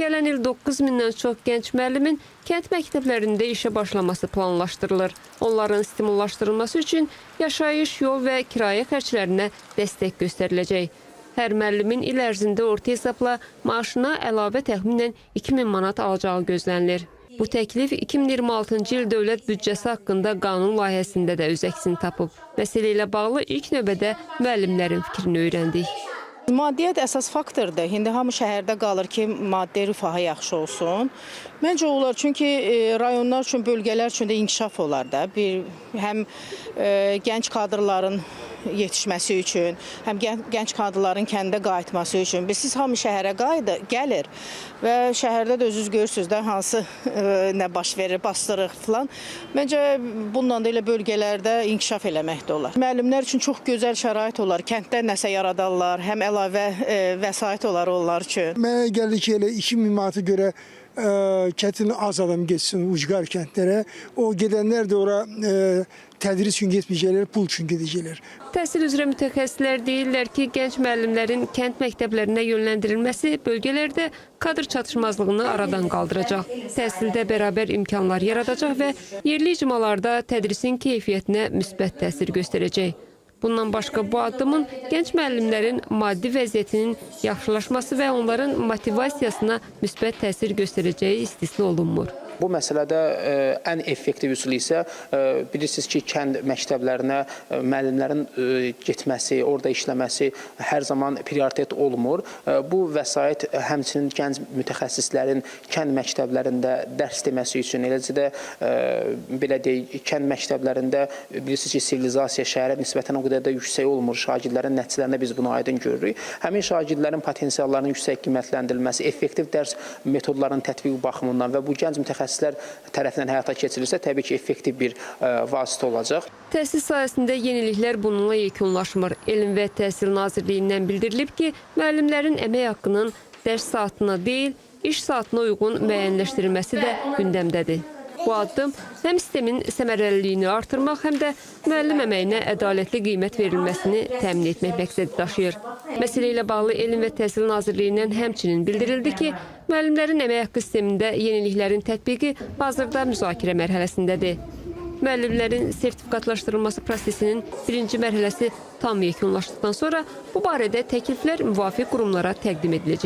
gələn il 9000-dən çox gənc müəllimin kənd məktəblərində işə başlaması planlaşdırılır. Onların stimullaşdırılması üçün yaşayış, yol və kirayə xərclərinə dəstək göstəriləcək. Hər müəllimin il ərzində orta hesabla maaşına əlavə təxminən 2000 manat alacağı gözlənilir. Bu təklif 2026-cı il dövlət büdcəsi haqqında qanun layihəsində də öz əksini tapıb. Məsələ ilə bağlı ilk növbədə müəllimlərin fikrini öyrəndik. Maddiyyat əsas faktordur. İndi hamı şəhərdə qalır ki, maddi rifahı yaxşı olsun. Məncə olar, çünki rayonlar üçün, bölgələr üçün də inkişaf olar da. Həm gənc kadrların yetişməsi üçün, həm gənc kadrların kəndə qayıtması üçün. Siz hamı şəhərə gəlir və şəhərdə də özünüz görürsünüz də hansı nə baş verir, bastırıq falan. Məncə bununla da elə bölgələrdə inkişaf eləmək də olar. Müəllimlər üçün çox gözəl şərait olar. Kənddə nəsə yaradarlar, həm əlavə vəsait olar onlar üçün. Mənə gəlir ki, elə 2000 manata görə kətin az adam geçsin ucqar kəndlərə. O gedənlər də ora tədris üçün getməyəcəklər, pul üçün gedəcəklər. Təhsil üzrə mütəxəssislər deyirlər ki, gənc müəllimlərin kənd məktəblərinə yönləndirilməsi bölgələrdə kadr çatışmazlığını aradan qaldıracaq. Təhsildə bərabər imkanlar yaradacaq və yerli icmalarda tədrisin keyfiyyətinə müsbət təsir göstərəcək. Bundan başqa bu addımın gənc müəllimlərin maddi vəziyyətinin yaxşılaşması və onların motivasiyasına müsbət təsir göstərəcəyi istisna olunmur. Bu məsələdə ən effektiv üsul isə bilirsiniz ki, kənd məktəblərinə müəllimlərin getməsi, orada işləməsi hər zaman prioritet olmur. Bu vəsait həmçinin gənc mütəxəssislərin kənd məktəblərində dərs deməsi üçün, eləcə də belə deyək, kənd məktəblərində bilirsiniz ki, sivilizasiya şəhərə nisbətən o qədər də yüksək olmur. Şagirdlərin nəticələrində biz bunu aydın görürük. Həmin şagirdlərin potensiallarının yüksək qiymətləndirilməsi, effektiv dərs metodlarının tətbiqi baxımından və bu gənc mütəxəssislər tərəfindən həyata keçirilirsə, təbii ki, effektiv bir vasitə olacaq. Təhsil sahəsində yeniliklər bununla yekunlaşmır. Elm və Təhsil Nazirliyindən bildirilib ki, müəllimlərin əmək haqqının dərs saatına deyil, iş saatına uyğun müəyyənləşdirilməsi də gündəmdədir. Bu addım həm sistemin səmərəliliyini artırmaq, həm də müəllim əməyinə ədalətli qiymət verilməsini təmin etmək məqsədi daşıyır. Məsələ ilə bağlı Elm və Təhsil Nazirliyindən həmçinin bildirildi ki, müəllimlərin əmək haqqı sistemində yeniliklərin tətbiqi hazırda müzakirə mərhələsindədir. Müəllimlərin sertifikatlaşdırılması prosesinin birinci mərhələsi tam yekunlaşdıqdan sonra bu barədə təkliflər müvafiq qurumlara təqdim ediləcək.